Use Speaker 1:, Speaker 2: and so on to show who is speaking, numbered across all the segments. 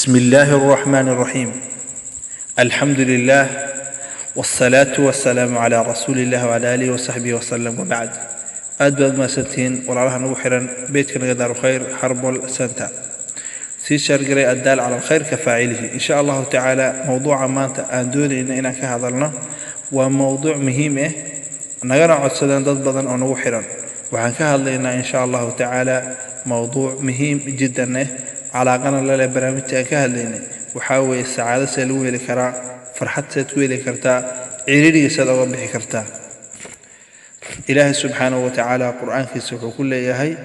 Speaker 1: بسم الله الرحمن الرحيم. الحمد لله والصلاة والسلام على رسول الله وعلى آله وصحبه وسلم وبعد. أدبد ما سنتين وراها نوحرا بيتك نقدر خير حرب السنتا سيشار قري الدال على الخير كفاعله إن شاء الله تعالى. موضوع ما أندون إن كهذرنا وموضوع مهم نقرأ عدسدان ضد بدن أو نوحرا وعن كهذلنا إن شاء الله تعالى موضوع مهم جدا على قناة لا برامج كهذلنا وحاول السعادة سلوه لكرا فرحت ستوي لكرتا عيري سلوه بحكرتا. إله سبحانه وتعالى قرآن كسوح كل يهي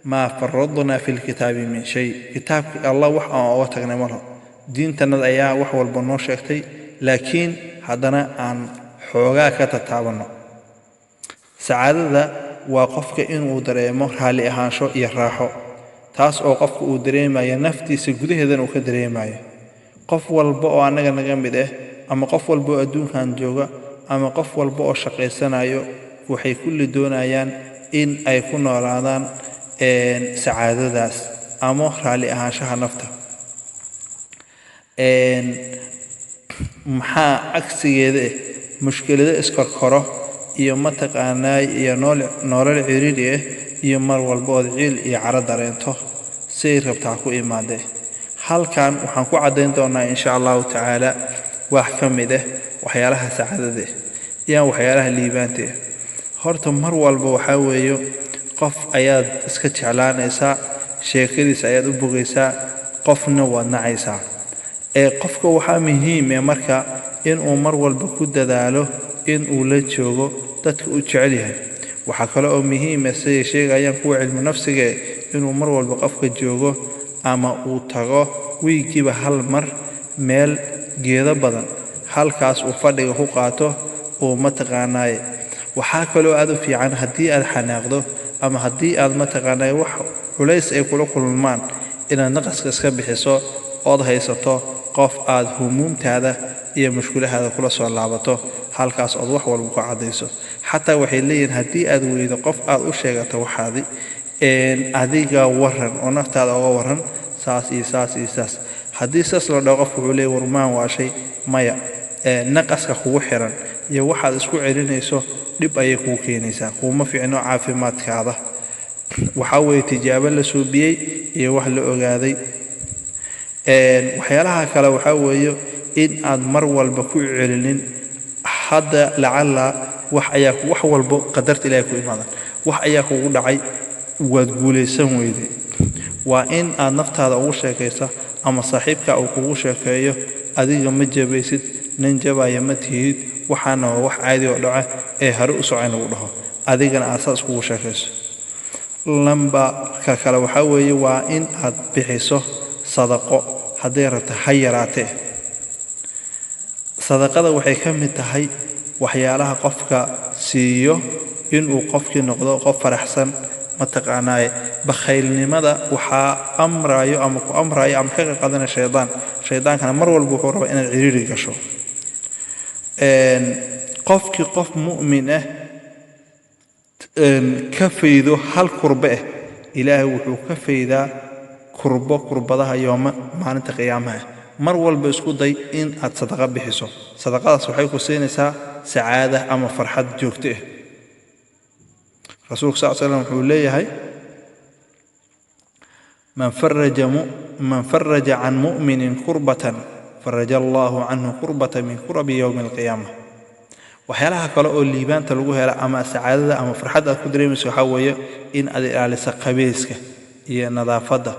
Speaker 1: ما فرضنا في الكتاب من شيء. كتاب الله وحا واتقنا مره دين تناد ايا wax walba noo sheegtay laakiin hadana aan xoogaa ka tataabano. saacadada waa qofka inuu dareemo raali ahaansho iyo raaxo, taas oo qofka uu dareemayo naftiisa gudaheedana uu ka dareemayo. qof walba oo anaga naga mid ah ama qof walba oo adduunkan jooga ama qof walba oo shaqeysanayo waxay kulli doonayaan in ay ku noolaadaan saacadadaas ama raali ahaanshaha nafta. maxaa cagsigeeda mushkilada iskorkoro iyo mataqaanaa iyo nolol ciriiri iyo mar walba oo ciil iyo caro dareento say rabtaa ku imaadee. halkan waxaan ku cadeyn doonaa insha Allah taala wax kamid ah waxyaalaha saacadada iyo waxyaalaha liibaanta. horta mar walba waxa weeyo qof ayaad iska jeclaanaysaa, sheekadiisa ayaad u bogaysaa, qofna waad nacaysaa. qofka waxaa muhiim ah marka inuu mar walba ku dadaalo inuu la joogo dadka uu jecel yahay. waxa kale oo muhiim ah sida sheegayaan kuwa cilmi nafsiga inuu mar walba qofka joogo ama uu tago wiigiiba hal mar meel geedo badan halkaas uu fadhiga ku qaato oo mataqaanaa. waxaa kaloo aad u fiican haddii aad xanaaqdo ama haddii aad mataqaanaa wax culays ay kula kulmaan inaad naqaska iska bixiso ood haysato qof aad humuumtaada iyo mushkilahaada kula soo laabato halkaas oo wax walba ku cadayso. xataa waxay leeyihiin haddii aad weydo qof aad u sheegato waxaadi adiga waran oo naftaada uga waran saas iyo saas iyo saas. haddii saas la dhaho qofku wuxuu leeyahay warmaan waa shay maya naqaska kugu xiran iyo waxaad isku celinayso dib ayay kuu keenaysaa, kuma fiicno caafimaadkaada. waxa weeye tijaabo la suubiyay iyo wax la ogaaday. waxyaalaha kale waxa weeye in aad mar walba ku celinin hadda lacala wax walba qadarta Ilaahay ku imaada. wax ayaa kugu dhacay waad guuleysan weyday, waa in aad naftaada ugu sheekaysa ama saaxiibka uu kugu sheekeeyo adiga ma jabaysid, nin jabaya ma tihid, waxaana wax caadi oo dhaca hore u socon ugu dhaho adigana asaas kugu sheekayso. lamba ka kale waxa weeye waa in aad bixiso sadaqo haddii rabto ha yaraatee. sadaqada waxay ka mid tahay waxyaalaha qofka siiyo inuu qofkii noqdo qof faraxsan mataqaanaa. bakhaylnimada waxaa amrayo ama ku amrayo ama ka qadana shaydaankana mar walba wuxuu rabaa inaad ciriiri gasho. qofkii qof mu'min ah ka faydo hal kurbe Ilaahay wuxuu ka faydaa kurbadaha yooma maalinta qiyaamaha. mar walba isku day in aad sadaqa bixiso. sadaqadaas waxay ku siinaysaa sacaada ama farxad joogto ah. rasuulku sallallahu alayhi wasallam wuxuu leeyahay man farraja an mu'minin kurbatan فرج الله عنه قربة من قرب يوم القيامة. waxyaalaha kale oo liibaanta lagu helo ama saacadada ama farxadda ku dareemayso waxa weeye in aad ilaaliso qabayska iyo nadaafadda,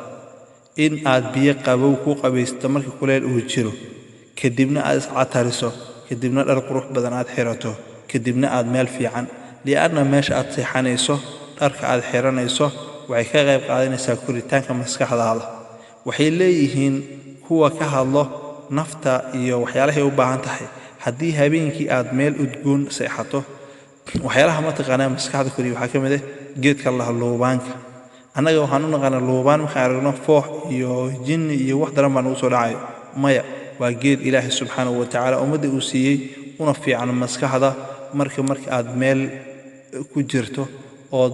Speaker 1: in aad biyo qabow ku qabaysto markii kuleel uu jiro, kadibna aad iscatariso, kadibna dhar qurux badan aad xirato, kadibna aad meel fiican li'aanna meesha aad seexanayso dharka aad xiranayso waxay ka qayb qaadanaysaa koritaanka maskaxdaada. waxay leeyihiin kuwa ka hadlo nafta iyo waxyaalaha u baahan tahay haddii habeenkii aad meel udgoon seexato. waxyaalaha mataqaanaa maskaxda koriyo waxaa ka mid ah geedka la luubaanka. annaga waxaan u naqaanaa luubaan markaan aragno foox iyo jinni iyo wax daran baan ugu soo dhacayo. maya, waa geed Ilaahay subxaanahu wa tacaala ummadda uu siiyey una fiican maskaxda. marka aad meel ku jirto oo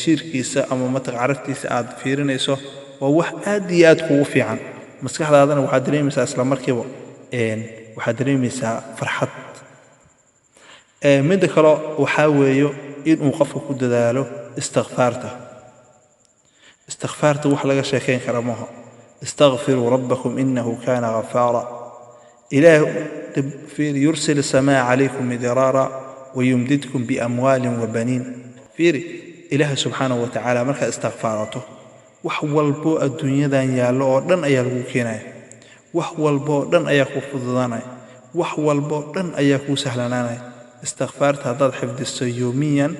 Speaker 1: shirkiisa ama caraftiisa aad fiirinayso waa wax aad iyo aad kugu fiican. maskaxdaadana waxaad dareemaysaa isla markiiba waxaad dareemaysaa farxad midda kale waxaa weeyo inuu qofku ku dadaalo istikfaarta wax laga sheekayn kara maaha استغفروا ربكم إنه كان غفارا إله يرسل السماء عليكم مدرارا ويمددكم بأموال وبنين إله سبحانه وتعالى مركز استغفارته وحول بو الدنيا دان يالو دن أيالو كيناي وحول بو دن أياكو فضلاناي وحول بو دن أياكو سهلاناي استغفارت هذا حفظ يوميا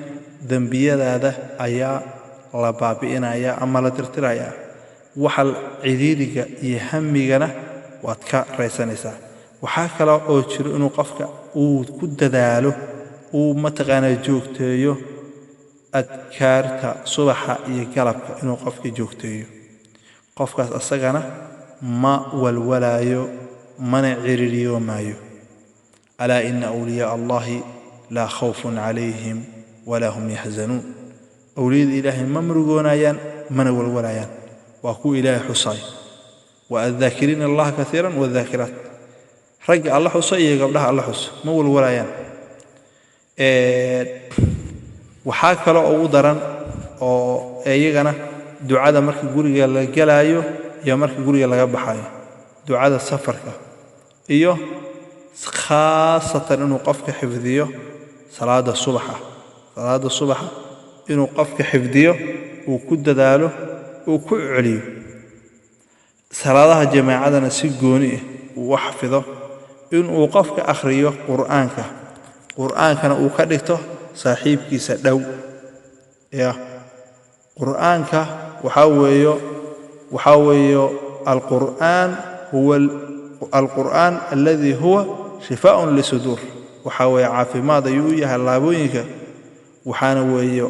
Speaker 1: ذنبيا هذا أيا لبابئنا أيا أما لا ترترايا waxal ciidiga iyo hamigana waad ka raysanaysaa waxa kale oo jiro inuu qofka uu ku dadaalo uu mataqaana joogteeyo adkaarta subaxa iyo galabka inuu qofka joogteeyo qofkaas asagana ma walwalaayo mana ciririyo maayo ala inna awliya allahi la khawfun alayhim wala hum yahzanun awliya ilahi mamrugoonayaan mana walwalayaan وأكو إله حصاي والذاكرين الله كثيرا والذاكرات رجع الله حصاي قبلها الله حص مول ولايان وحاك له أو درن أو أيجنا دعاء مرك جوري الجلايو يا مرك جوري الجبحاي دعاء السفر إيوه خاصة إنه قفك حفظيه صلاة الصبح إنه قفك حفظيه وكد داله وكعلي صلاة جماعة سجوني وحفظه إن وقفك أخريه قرآن كان وكرته صاحب كيس دو يا قرآن وحاوي القرآن هو القرآن الذي هو شفاء للصدور وحاوي عافي ماذا يوجه اللابوينك وحانوي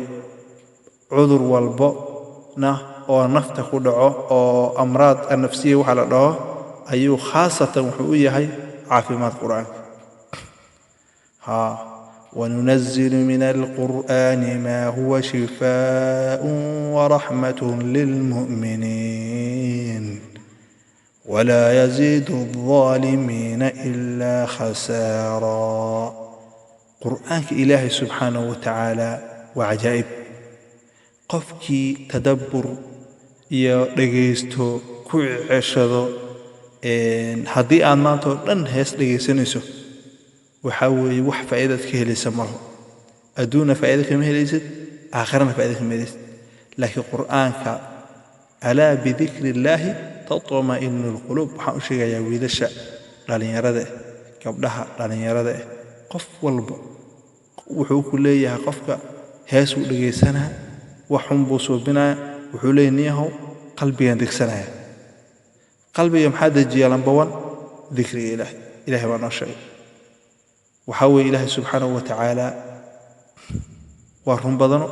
Speaker 1: عذر والبؤنا oo nafta ku dhaco oo amraad nafsiye waxa la dhaho ayuu khaasatan wuxuu yahay caafimaad quraanka وننزل من القرآن ما هو شفاء ورحمة للمؤمنين ولا يزيد الظالمين إلا خسارا قرآنك إلهي سبحانه وتعالى وعجائب قفكي تدبر يا dhageysto ku ceshado hadii aan maanta dhan hees dhageysanayso waxa weey wax faa'iido ka helaysa malaha aduna faa'iido ka helaysid aakhirana faa'iido ka helaysid laakiin quraanka ala bi dhikrillahi tatma'innu alqulub waxa uu sheegayaa wiilasha dhalinyarada gabdhaha dhalinyarada qof walba wuxuu ku leeyahay qofka hees u dhageysanaa waxun buu soo binaa wuxuu leeyahay qalbigan degsanaya qalbiga maxaa dajiya lambawan dhikri ilaahi baa noo sheegay waxa weey ilaahi subhanahu wa ta'ala wa run badano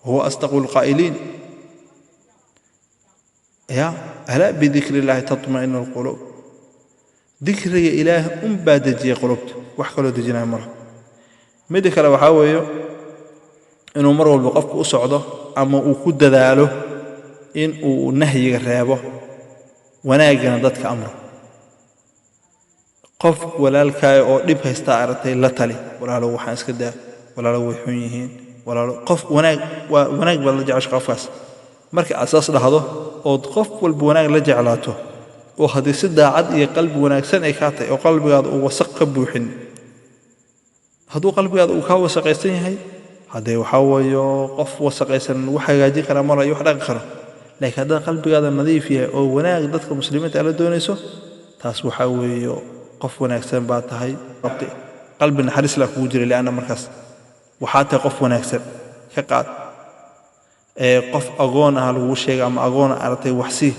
Speaker 1: huwa asdaqul qaa'ilin ya ala bi dhikrillahi tatma'innu alqulub dhikriga ilaahi baa dajiya qulubta wax kale dajinaa mar mid kale waxa weeyo inuu mar walba qofku u socdo ama uu ku dadaalo in uu nahyiga reebo wanaagana dadka amro qof walaalkay oo dib haysta aragtay la tali walaalo waxaan iska daa walaalo way xun yihiin walaalo qof wanaag bal la jecel qofkaas marka asaas dhahdo oo qof walba wanaag la jeclaato oo hadii si daacad iyo qalbi wanaagsan ay ka tahay oo qalbigaada uu wasaq ka buuxin haduu qalbigaada uu ka wasaqaysan yahay hadee waxa weeyo qof wasaqaysan wax hagaajin kara mar ay wax dhaqan karo laakiin hadaa qalbigaada nadiif yahay oo wanaag dadka muslimiinta la doonayso taas waxa weeyo qof wanaagsan baa tahay qalbi naxariis la ku jira laana markaas waxa tahay qof wanaagsan ka qaad qof agoon ah lagu sheegay ama agoon artay waxsi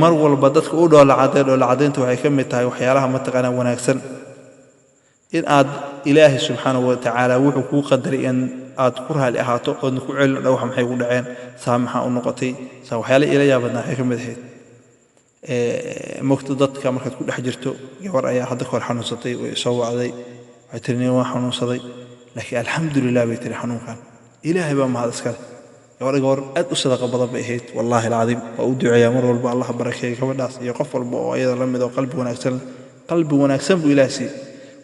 Speaker 1: mar walba dadka u dhoola-cadeynta waxay ka mid tahay waxyaalaha mataqaana wanaagsan in aad ilaahi subhanahu wa ta'ala wuxuu ku qadaray in aad ku raali ahaato oo ku celin dhaw waxa maxay u dhaceen saamaxa u noqotay waxyaalo ila yaabadna ay ka mid ahayd mugta dadka markaad ku dhex jirto gabar ayaa hadda kor xanuunsatay oo soo wacday waxay tiri waa xanuunsaday laakiin alxamdulillah bay tiri xanuunkan ilaahay baa mahad iska gabar aad u sadaqa badan bay ahayd wallahi alcadiim waa u duceeyaa mar walba allah barakeeyo gabadhaas iyo qof walba oo iyada la mid oo qalbi wanaagsan buu ilaahay siiyey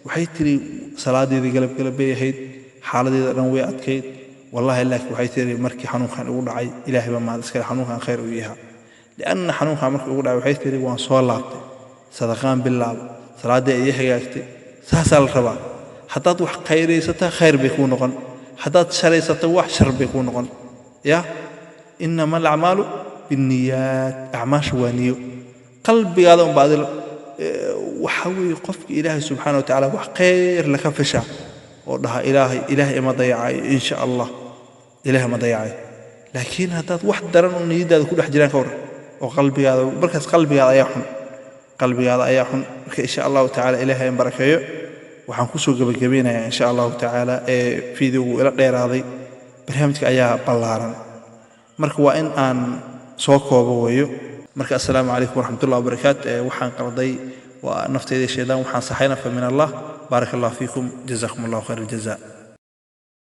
Speaker 1: waxay tiri salaadeedii galab bay ahayd xaaladeeda dhan way adkayd wallahi laakiin waxay tiri markii xanuunkan ugu dhacay ilaahay baa mahad iska xanuunkan khayr u yahay lianna xanuunkan markii ugu dhacay waxay tiri waan soo laabtay sadaqaan bilaab salaadii ay hagaagtay saasaa la rabaa haddaad wax khayraysata khayr bay kuu noqon haddaad sharaysata wax shar bay kuu noqon ya inama alacmaalu binniyaat acmaasha waa niyo qalbigaada un baadil waxa weeye qofka ilaahay subxaana watacaala wax khayr laka fasha oo dhaha ilaahay ima dayacayo insha allah ilaahay ma dayacayo laakiin haddaad wax daran oo niyadaada ku dhex jiraan ka waran oo qalbigaada markaas qalbigaada ayaa xun marka insha allahu tacaala ilaahay in barakeeyo waxaan kusoo gabagabeynayaa insha allahu tacaala fiidiyowgu ila dheeraaday barnaamijka ayaa ballaaran marka waa in aan soo koobo weeyo marka assalaamu calaykum waraxmatullahi wabarakaatu waxaan qalday waa naftayda shaydaan waxaan saxayna fa min allah baarak allah fiikum jazakum allahu khayr aljazaa